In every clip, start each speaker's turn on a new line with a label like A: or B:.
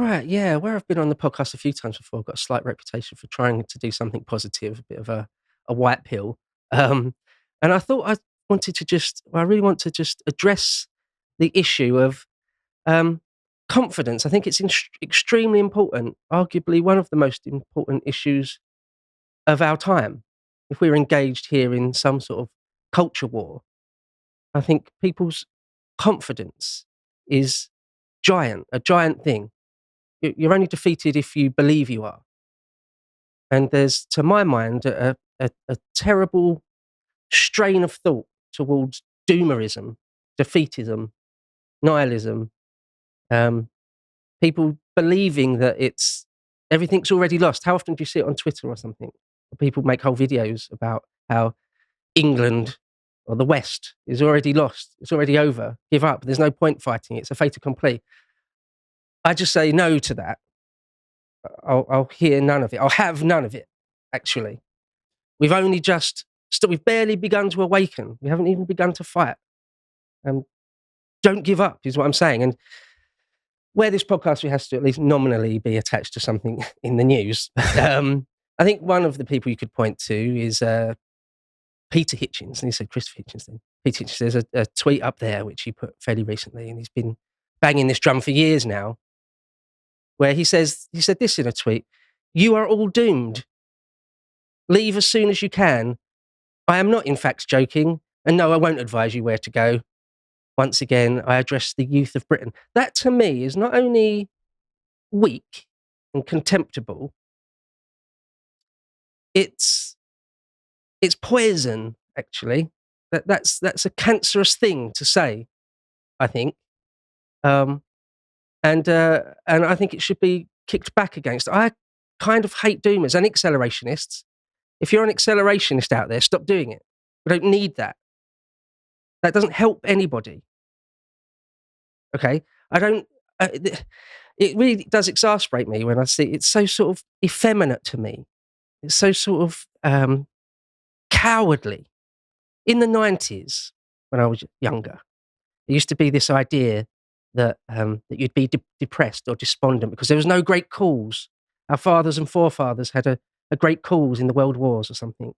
A: right, yeah, where I've been on the podcast a few times before, I've got a slight reputation for trying to do something positive, a bit of a white pill. Um, and I thought I really want to just address the issue of um, confidence. I think it's extremely important, arguably one of the most important issues of our time. If we're engaged here in some sort of culture war, I think people's confidence is a giant thing. You're only defeated if you believe you are. And there's, to my mind, a terrible strain of thought towards doomerism, defeatism, nihilism, um, people believing that everything's already lost. How often do you see it on Twitter or something? People make whole videos about how England or the West is already lost. It's already over. Give up. There's no point fighting. It's a fait accompli. I just say no to that. I'll hear none of it. I'll have none of it, actually. We've only we've barely begun to awaken. We haven't even begun to fight. Don't give up is what I'm saying. And where this podcast has to at least nominally be attached to something in the news, I think one of the people you could point to is Peter Hitchens. And he said Christopher Hitchens then. Peter Hitchens, there's a tweet up there which he put fairly recently, and he's been banging this drum for years now, where he said this in a tweet: "You are all doomed. Leave as soon as you can. I am not in fact joking, and no, I won't advise you where to go. Once again, I address the youth of Britain." That to me is not only weak and contemptible, it's poison, actually. That's a cancerous thing to say, I think. And I think it should be kicked back against. I kind of hate doomers and accelerationists. If you're an accelerationist out there, stop doing it. We don't need that. That doesn't help anybody. Okay? It really does exasperate me when I see it's so sort of effeminate to me. It's so sort of cowardly. In the 90s, when I was younger, there used to be this idea that you'd be depressed or despondent because there was no great cause. Our fathers and forefathers had a great cause in the world wars or something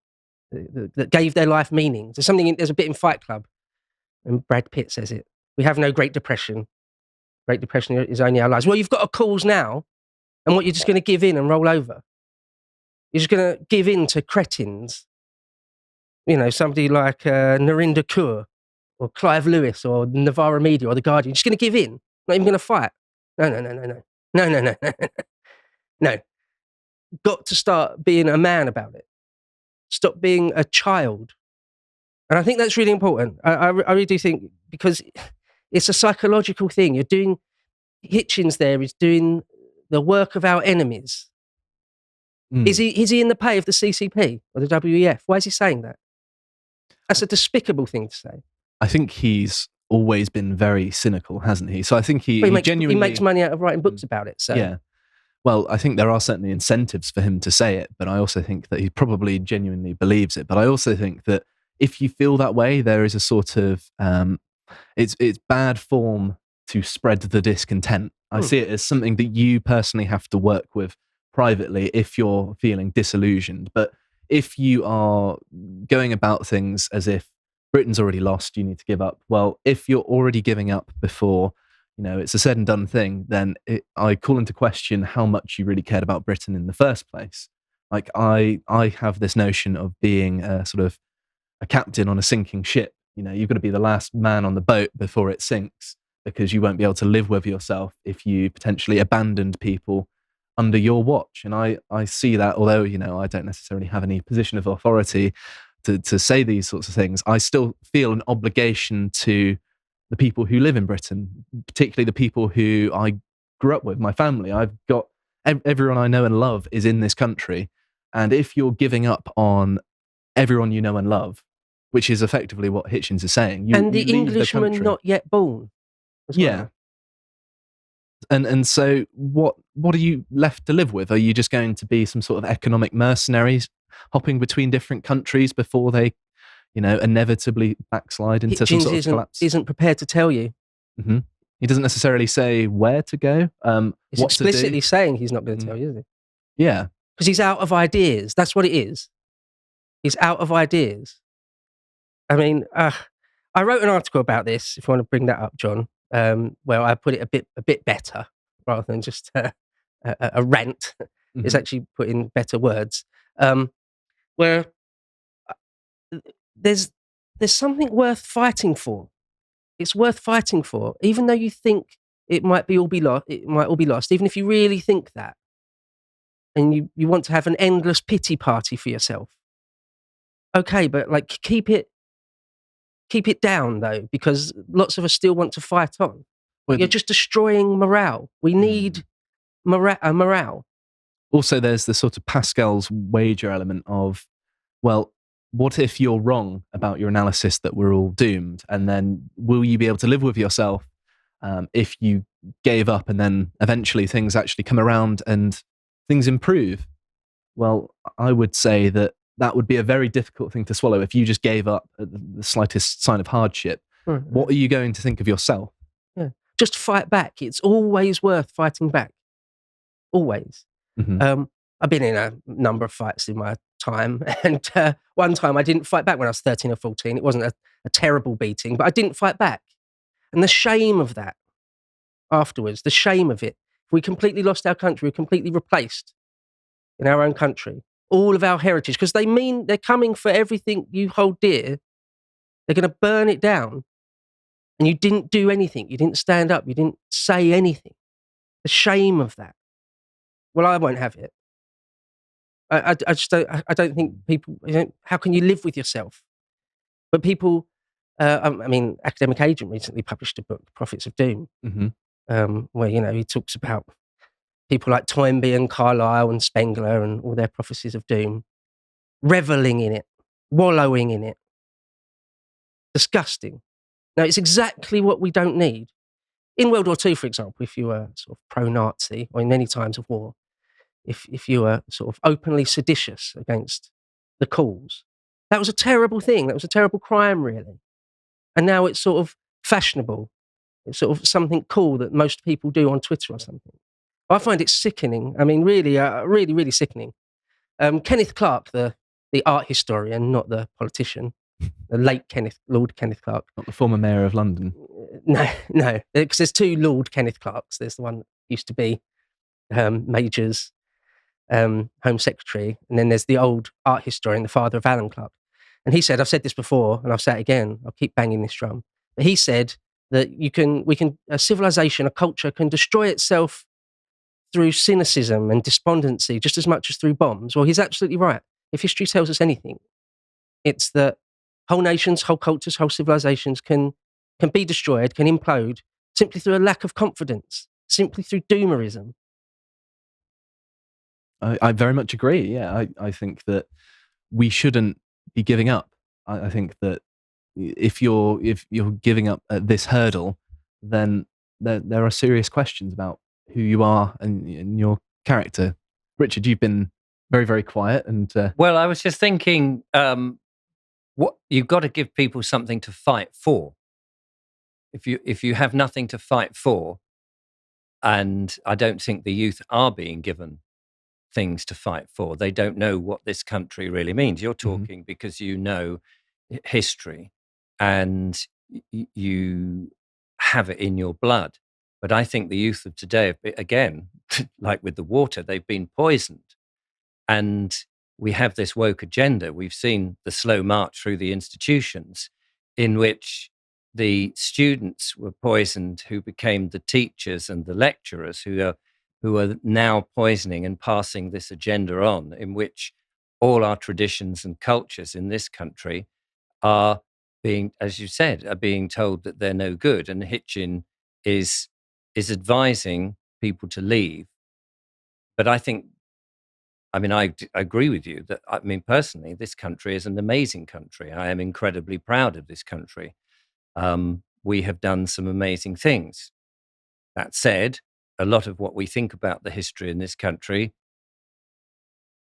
A: that gave their life meaning. There's a bit in Fight Club, and Brad Pitt says it. We have no Great Depression. Great Depression is only our lives. Well, you've got a cause now, and what, you're just going to give in and roll over? You're just going to give in to cretins? You know, somebody like Narinder Kaur or Clive Lewis or Novara Media or The Guardian. You're just going to give in? Not even going to fight? No. No. Got to start being a man about it. Stop being a child. And I think that's really important. I really do think, because it's a psychological thing. Hitchens there is doing the work of our enemies. Is he in the pay of the CCP or the WEF? Why is he saying that? That's a despicable thing to say.
B: I think he's always been very cynical, hasn't he? So I think he
A: makes money out of writing books about it. So
B: yeah. Well, I think there are certainly incentives for him to say it, but I also think that he probably genuinely believes it. But I also think that if you feel that way, there is a sort of it's bad form to spread the discontent. I see it as something that you personally have to work with privately if you're feeling disillusioned. But if you are going about things as if Britain's already lost, you need to give up. Well, if you're already giving up before, it's a said and done thing, then I call into question how much you really cared about Britain in the first place. Like, I have this notion of being sort of a captain on a sinking ship. You've got to be the last man on the boat before it sinks, because you won't be able to live with yourself if you potentially abandoned people under your watch. And I see that, although, I don't necessarily have any position of authority to say these sorts of things, I still feel an obligation to the people who live in Britain, particularly the people who I grew up with, my family. I've got everyone I know and love is in this country. And if you're giving up on everyone you know and love, which is effectively what Hitchens is saying,
A: and the Englishman not yet born.
B: Yeah. And so what are you left to live with? Are you just going to be some sort of economic mercenaries hopping between different countries before they, inevitably backslide into some sort of collapse?
A: Isn't prepared to tell you.
B: Mm-hmm. He doesn't necessarily say where to go,
A: He's
B: what to do.
A: explicitly saying he's not going to tell you, is he?
B: Yeah.
A: Because he's out of ideas. That's what it is. He's out of ideas. I mean, I wrote an article about this. If you want to bring that up, John, where I put it a bit better rather than just a rant. It's actually put in better words. Where there's something worth fighting for. It's worth fighting for, even though you think it might all be lost. Even if you really think that, and you want to have an endless pity party for yourself. Okay, but like keep it down though, because lots of us still want to fight on. But you're just destroying morale. We need morale.
B: Also, there's the sort of Pascal's wager element of, well, what if you're wrong about your analysis that we're all doomed? And then will you be able to live with yourself if you gave up and then eventually things actually come around and things improve? Well, I would say that would be a very difficult thing to swallow if you just gave up at the slightest sign of hardship. Mm-hmm. What are you going to think of yourself?
A: Yeah. Just fight back. It's always worth fighting back. Always. Mm-hmm. I've been in a number of fights in my time, and one time I didn't fight back when I was 13 or 14. It wasn't a terrible beating, but I didn't fight back. And the shame of that afterwards, the shame of it, if we completely lost our country, we're completely replaced in our own country, all of our heritage, because they're coming for everything you hold dear. They're going to burn it down, and you didn't do anything. You didn't stand up. You didn't say anything. The shame of that. Well, I won't have it. I just don't. I don't think people. How can you live with yourself? But people. I mean, Academic Agent recently published a book, Prophets of Doom, where he talks about people like Toynbee and Carlyle and Spengler and all their prophecies of doom, reveling in it, wallowing in it. Disgusting. Now, it's exactly what we don't need. In World War II, for example, if you were sort of pro-Nazi, or in many times of war, if you were sort of openly seditious against the cause, that was a terrible thing. That was a terrible crime, really. And now it's sort of fashionable. It's sort of something cool that most people do on Twitter or something. I find it sickening. I mean, really, really, really sickening. Kenneth Clarke, the art historian, not the politician, the late Lord Kenneth Clarke.
B: Not the former mayor of London.
A: No, because there's two Lord Kenneth Clarkes. There's the one that used to be Major's Home Secretary, and then there's the old art historian, the father of Alan Clarke. And he said, I've said this before, and I've said it again, I'll keep banging this drum, but he said that a civilization, a culture can destroy itself through cynicism and despondency just as much as through bombs. Well, he's absolutely right. If history tells us anything, it's that whole nations, whole cultures, whole civilizations can be destroyed, can implode, simply through a lack of confidence, simply through doomerism.
B: I very much agree. Yeah, I think that we shouldn't be giving up. I think that if you're giving up at this hurdle, then there are serious questions about who you are and your character. Richard, you've been very, very quiet. And
C: well, I was just thinking, what you've got to give people something to fight for. If you have nothing to fight for, and I don't think the youth are being given things to fight for. They don't know what this country really means. You're talking because you know history and you have it in your blood. But I think the youth of today, again, like with the water, they've been poisoned. And we have this woke agenda. We've seen the slow march through the institutions in which the students were poisoned who became the teachers and the lecturers who are now poisoning and passing this agenda on, in which all our traditions and cultures in this country are being, as you said, are being told that they're no good. And Hitchin is advising people to leave. But I agree with you that, personally, this country is an amazing country. I am incredibly proud of this country. We have done some amazing things. That said, a lot of what we think about the history in this country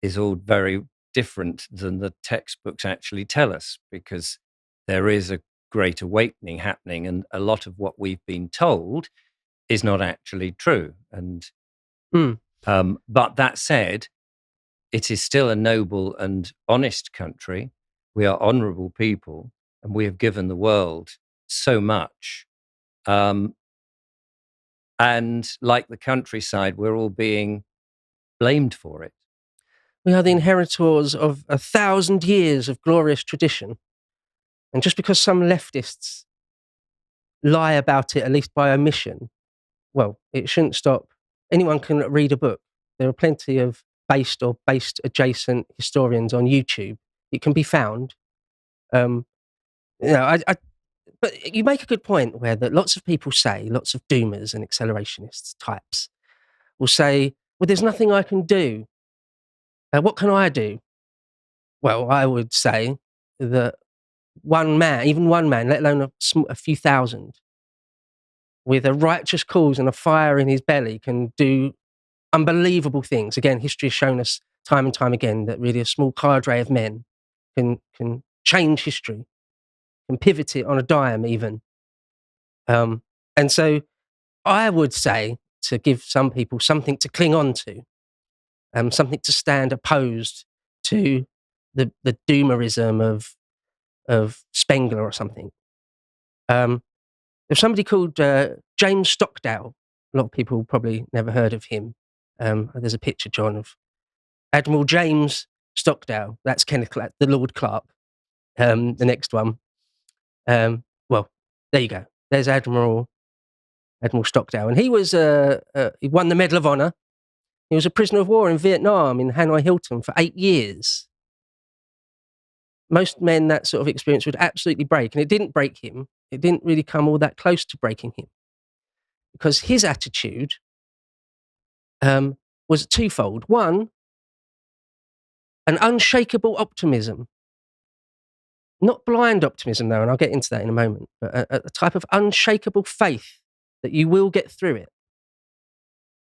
C: is all very different than the textbooks actually tell us, because there is a great awakening happening, and a lot of what we've been told is not actually true. And but that said, it is still a noble and honest country. We are honourable people, and we have given the world so much. And like the countryside, we're all being blamed for it.
A: We are the inheritors of 1,000 years of glorious tradition. And just because some leftists lie about it, at least by omission, well, it shouldn't stop. Anyone can read a book. There are plenty of based or based adjacent historians on YouTube. It can be found. But you make a good point where that lots of people say, lots of doomers and accelerationist types will say, well, there's nothing I can do. What can I do? Well, I would say that one man, even one man, let alone a few thousand, with a righteous cause and a fire in his belly, can do unbelievable things. Again, history has shown us time and time again that really a small cadre of men can change history, can pivot it on a dime even. And so I would say to give some people something to cling on to, something to stand opposed to the doomerism of Spengler or something. There's somebody called James Stockdale. A lot of people probably never heard of him. There's a picture, John, of Admiral James Stockdale. That's Kenneth Clark, the Lord Clark. The next one. Well, there you go. There's Admiral Stockdale. And he was he won the Medal of Honor. He was a prisoner of war in Vietnam in Hanoi Hilton for 8 years. Most men that sort of experience would absolutely break, and it didn't break him. It didn't really come all that close to breaking him, because his attitude was twofold. One, an unshakable optimism, not blind optimism though, and I'll get into that in a moment, but a type of unshakable faith that you will get through it.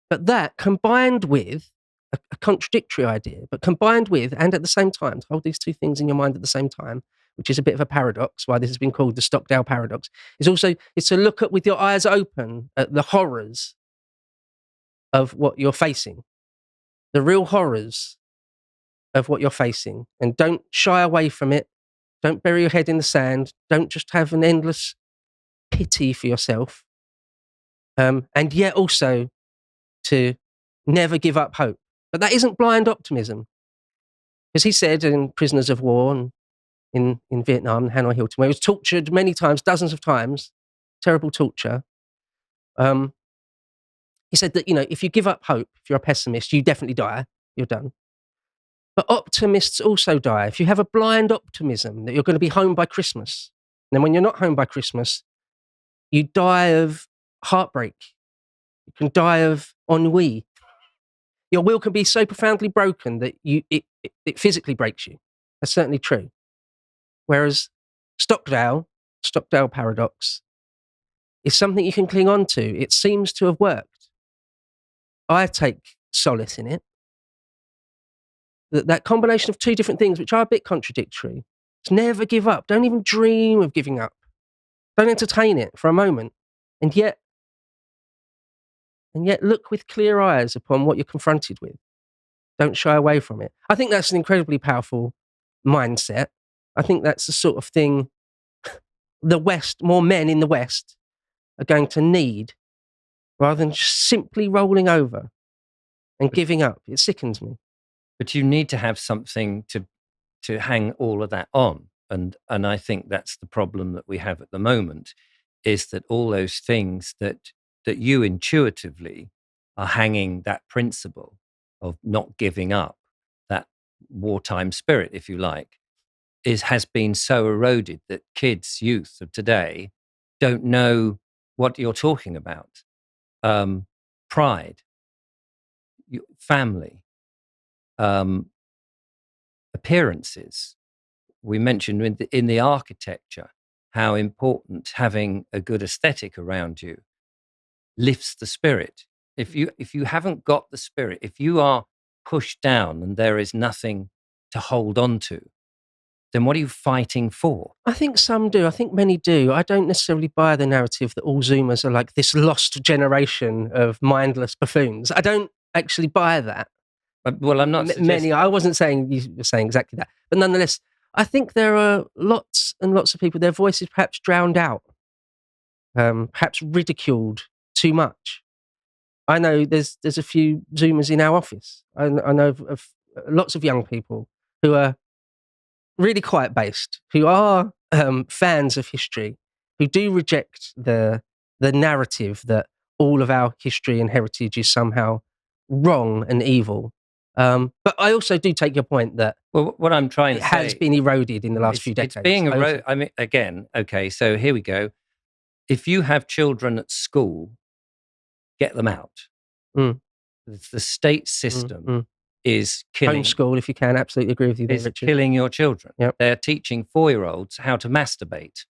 A: But that combined with a contradictory idea, but combined with, and at the same time, to hold these two things in your mind at the same time, which is a bit of a paradox, why this has been called the Stockdale Paradox, is to look at with your eyes open at the horrors of what you're facing, the real horrors of what you're facing, and don't shy away from it. Don't bury your head in the sand. Don't just have an endless pity for yourself. And yet also to never give up hope. But that isn't blind optimism. Because he said in Prisoners of War and in Vietnam, Hanoi Hilton, where he was tortured many times, dozens of times, terrible torture. He said that, if you give up hope, if you're a pessimist, you definitely die. You're done. But optimists also die. If you have a blind optimism that you're going to be home by Christmas, and then when you're not home by Christmas, you die of heartbreak. You can die of ennui. Your will can be so profoundly broken that it physically breaks you. That's certainly true. Whereas Stockdale Paradox, is something you can cling on to. It seems to have worked. I take solace in it. That combination of two different things, which are a bit contradictory, is never give up. Don't even dream of giving up. Don't entertain it for a moment. And yet look with clear eyes upon what you're confronted with. Don't shy away from it. I think that's an incredibly powerful mindset. I think that's the sort of thing the West, more men in the West, are going to need, rather than just simply rolling over and giving up. It sickens me.
C: But you need to have something to hang all of that on. And I think that's the problem that we have at the moment, is that all those things that you intuitively are hanging that principle of not giving up, that wartime spirit, if you like, has been so eroded that youth of today don't know what you're talking about. Pride, family, appearances. We mentioned in the architecture how important having a good aesthetic around you lifts the spirit. If you haven't got the spirit, if you are pushed down and there is nothing to hold on to, then what are you fighting for?
A: I think some do. I think many do. I don't necessarily buy the narrative that all Zoomers are like this lost generation of mindless buffoons. I don't actually buy that.
C: Well, I'm not
A: Many. I wasn't saying you were saying exactly that, but nonetheless, I think there are lots and lots of people. Their voices perhaps drowned out, perhaps ridiculed too much. I know there's a few Zoomers in our office. I know of lots of young people who are really quiet based, who are fans of history, who do reject the narrative that all of our history and heritage is somehow wrong and evil. But I also do take your point that
C: what I'm trying to say
A: has been eroded in the last few decades.
C: It's being eroded. I mean, again, okay, so here we go. If you have children at school, get them out.
A: Mm.
C: The state system is killing...
A: Homeschool, if you can. Absolutely agree with you there,
C: is
A: Richard.
C: killing your children.
A: Yep.
C: They're teaching 4-year-olds how to masturbate.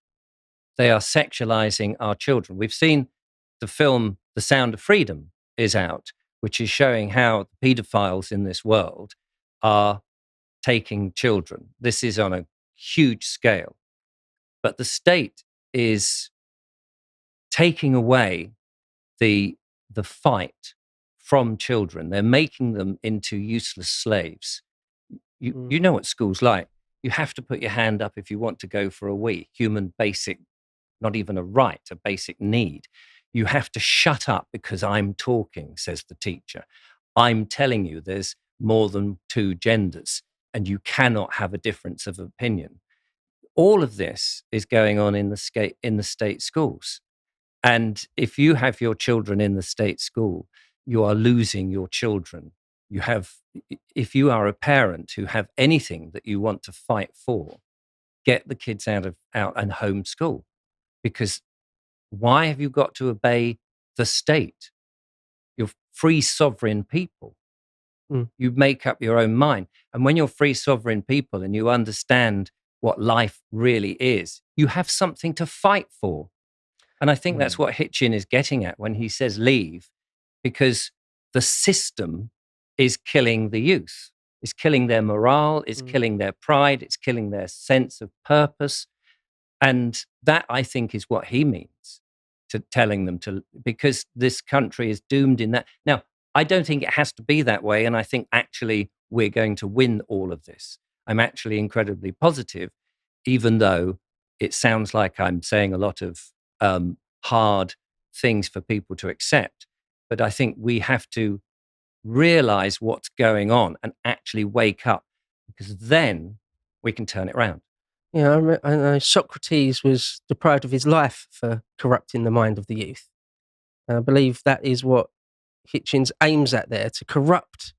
C: They are sexualizing our children. We've seen the film The Sound of Freedom is out, which is showing how the pedophiles in this world are taking children. This is on a huge scale. But the state is taking away the fight from children. They're making them into useless slaves. You know what school's like. You have to put your hand up if you want to go for a wee. Human basic, not even a right, a basic need. You have to shut up because I'm talking, says the teacher. I'm telling you there's more than 2 genders and you cannot have a difference of opinion. All of this is going on in the state schools. And if you have your children in the state school, you are losing your children. If you are a parent who have anything that you want to fight for, get the kids out and homeschool. Because why have you got to obey the state? You're free sovereign people. You make up your own mind. And when you're free sovereign people and you understand what life really is, you have something to fight for. And I think that's what Hitchin is getting at when he says leave, because the system is killing the youth. It's killing their morale, it's killing their pride, it's killing their sense of purpose. And that, I think, is what he means to telling them to, because this country is doomed in that. Now, I don't think it has to be that way. And I think actually we're going to win all of this. I'm actually incredibly positive, even though it sounds like I'm saying a lot of hard things for people to accept. But I think we have to realize what's going on and actually wake up, because then we can turn it around.
A: Yeah, I know Socrates was deprived of his life for corrupting the mind of the youth. And I believe that is what Hitchens aims at there, to corrupt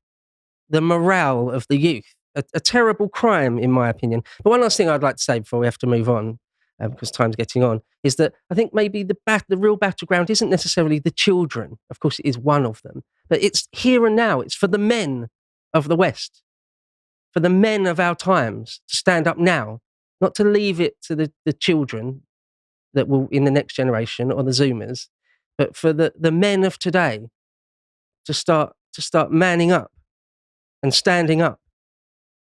A: the morale of the youth. A terrible crime, in my opinion. But one last thing I'd like to say before we have to move on, because time's getting on, is that I think maybe the real battleground isn't necessarily the children. Of course, it is one of them. But it's here and now. It's for the men of the West, for the men of our times to stand up now, not to leave it to the children that will in the next generation or the Zoomers, but for the men of today to start manning up and standing up.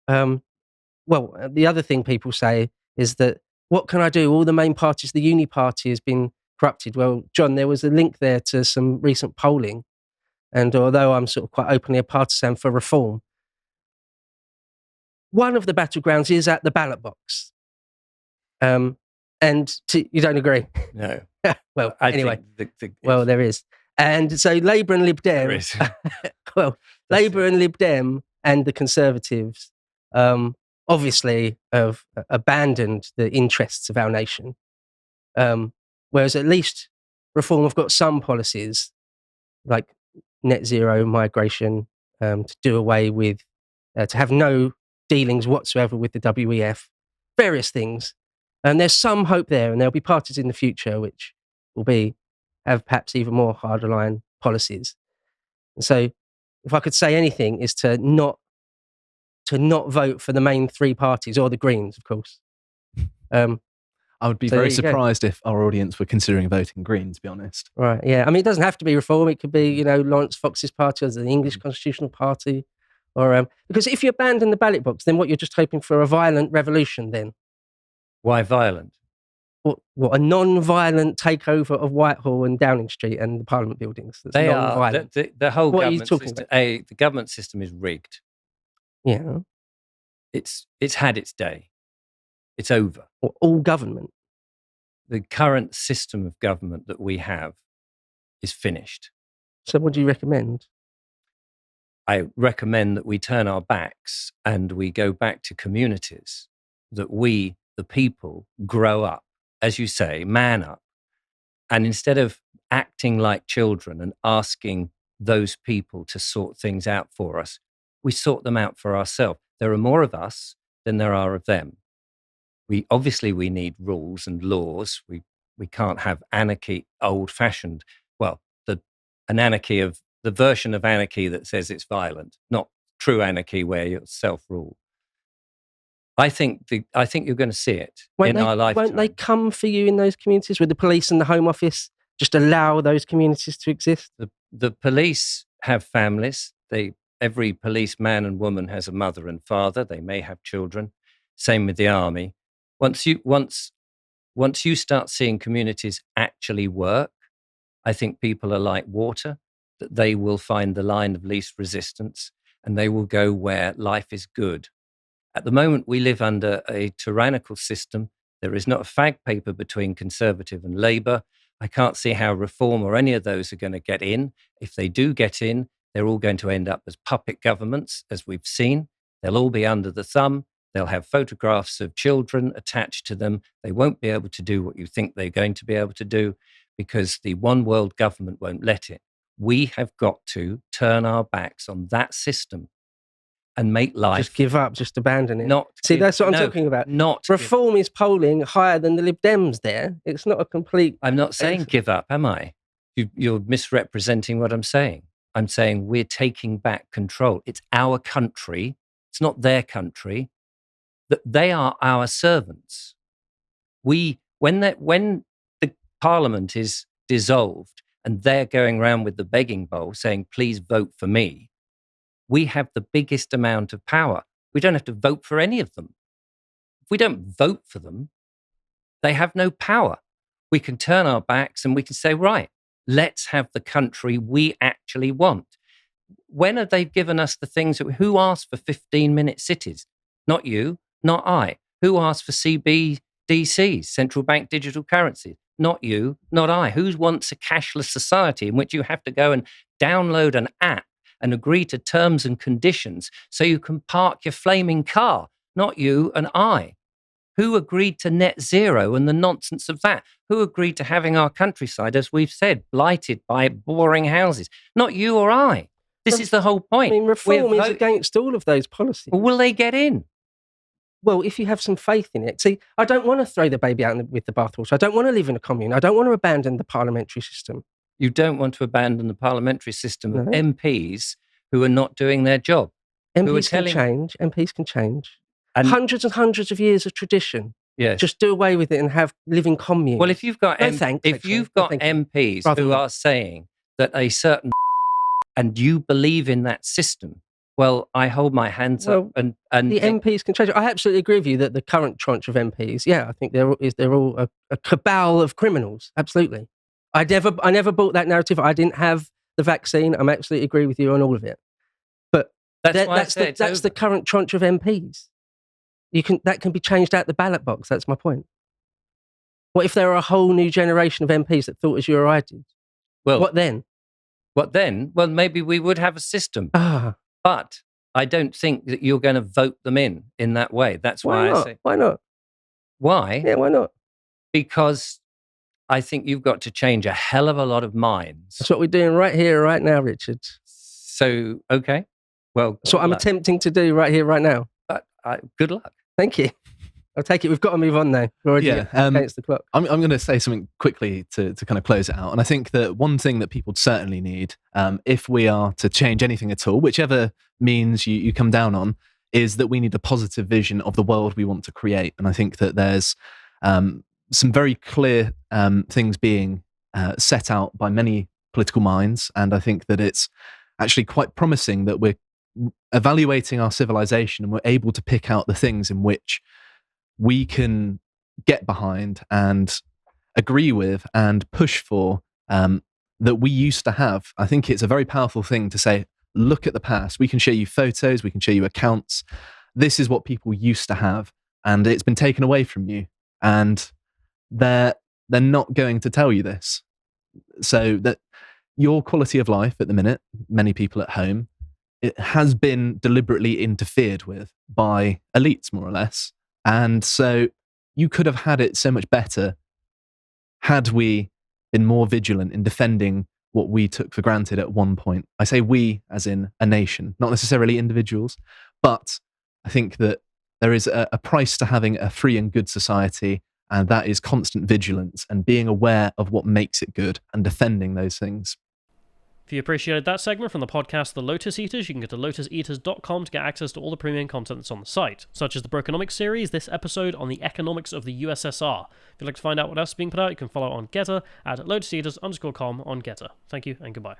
A: Well, the other thing people say is that, what can I do? All the main parties, the uni party has been corrupted. Well, John, there was a link there to some recent polling. And although I'm sort of quite openly a partisan for reform, one of the battlegrounds is at the ballot box. You don't agree?
C: No.
A: Well,
C: I
A: anyway.
C: think
A: Well, there is. And so Labour and Lib Dem...
C: There is.
A: Well, Labour and Lib Dem and the Conservatives obviously have abandoned the interests of our nation. Whereas at least Reform have got some policies like net zero migration, to do away with, to have no dealings whatsoever with the WEF, various things. And there's some hope there, and there'll be parties in the future which will have perhaps even more harder line policies. And so if I could say anything, is to not vote for the main 3 parties, or the Greens, of course.
B: I would be very surprised if our audience were considering voting Green, to be honest.
A: Right, yeah. I mean, it doesn't have to be Reform. It could be, Lawrence Fox's party, or the English Constitutional Party, Or because if you abandon the ballot box, then what, you're just hoping for a violent revolution then?
C: Why violent?
A: What, a non-violent takeover of Whitehall and Downing Street and the Parliament buildings? That's
C: They
A: non-violent.
C: are the whole
A: What are you
C: government
A: talking
C: system.
A: about?
C: The government system is rigged.
A: Yeah.
C: It's had its day. It's over.
A: Or all government.
C: The current system of government that we have is finished.
A: So what do you recommend?
C: I recommend that we turn our backs and we go back to communities, that we, the people, grow up, as you say, man up. And instead of acting like children and asking those people to sort things out for us, we sort them out for ourselves. There are more of us than there are of them. We need rules and laws. We can't have anarchy, old-fashioned. Well, an anarchy of the version of anarchy that says it's violent, not true anarchy where you're self-rule. I think you're going to see it in our lifetime.
A: Won't they come for you in those communities? Would the police and the Home Office just allow those communities to exist?
C: The police have families. Every policeman and woman has a mother and father. They may have children. Same with the army. Once you start seeing communities actually work, I think people are like water, that they will find the line of least resistance and they will go where life is good. At the moment, we live under a tyrannical system. There is not a fag paper between Conservative and Labour. I can't see how Reform or any of those are going to get in. If they do get in, they're all going to end up as puppet governments, as we've seen. They'll all be under the thumb. They'll have photographs of children attached to them. They won't be able to do what you think they're going to be able to do because the one world government won't let it. We have got to turn our backs on that system and make life.
A: Just give up, just abandon it. That's what I'm talking about. Reform is polling higher than the Lib Dems there. It's not a complete...
C: I'm not saying give up, am I? You're misrepresenting what I'm saying. I'm saying we're taking back control. It's our country. It's not their country. They are our servants. When the Parliament is dissolved and they're going around with the begging bowl saying, please vote for me, we have the biggest amount of power. We don't have to vote for any of them. If we don't vote for them, they have no power. We can turn our backs and we can say, right, let's have the country we actually want. When have they given us the things who asked for 15-minute cities? Not you, not I. Who asked for CBDCs, central bank digital currency? Not you, not I. Who wants a cashless society in which you have to go and download an app and agree to terms and conditions so you can park your flaming car? Not you and I. Who agreed to net zero and the nonsense of that? Who agreed to having our countryside, as we've said, blighted by boring houses? Not you or I. This is the whole point.
A: I mean, Reform is against all of those policies.
C: Well, will they get in?
A: Well, if you have some faith in it. See, I don't want to throw the baby out with the bathwater. I don't want to live in a commune. I don't want to abandon the parliamentary system.
C: You don't want to abandon the parliamentary system of MPs who are not doing their job.
A: MPs can change. MPs can change. And hundreds and hundreds of years of tradition.
C: Yes.
A: Just do away with it and have living communes.
C: Well, if you've got MPs who are saying that a certain and you believe in that system, well, I hold my hands up and
A: the MPs can change it. I absolutely agree with you that the current tranche of MPs, I think they're all a cabal of criminals. Absolutely. I never bought that narrative. I didn't have the vaccine. I'm absolutely agree with you on all of it. But that's the current tranche of MPs. That can be changed out the ballot box. That's my point. What if there are a whole new generation of MPs that thought as you or I did? Well, what then?
C: What then? Well, maybe we would have a system. But I don't think that you're going to vote them in that way. That's why I say.
A: Why not?
C: Why?
A: Yeah, why not?
C: Because I think you've got to change a hell of a lot of minds.
A: That's what we're doing right here, right now, Richard.
C: So, okay. Well,
A: that's what I'm attempting to do right here, right now.
C: But good luck.
A: Thank you. I'll take it. We've got to move on now. We're already against the clock.
B: I'm going to say something quickly to kind of close it out. And I think that one thing that people certainly need, if we are to change anything at all, whichever means you come down on, is that we need a positive vision of the world we want to create. And I think that there's some very clear things being set out by many political minds. And I think that it's actually quite promising that we're evaluating our civilization, and we're able to pick out the things in which we can get behind and agree with and push for, that we used to have. I think it's a very powerful thing to say, look at the past. We can show you photos, we can show you accounts. This is what people used to have, and it's been taken away from you. And they're not going to tell you this. So that your quality of life at the minute, many people at home, it has been deliberately interfered with by elites, more or less. And so you could have had it so much better had we been more vigilant in defending what we took for granted at one point. I say we as in a nation, not necessarily individuals, but I think that there is a price to having a free and good society, and that is constant vigilance and being aware of what makes it good and defending those things.
D: If you appreciated that segment from the podcast The Lotus Eaters, you can go to lotuseaters.com to get access to all the premium content that's on the site, such as the Brokenomics series, this episode on the economics of the USSR. If you'd like to find out what else is being put out, you can follow on Getter at lotuseaters_com on Getter. Thank you and goodbye.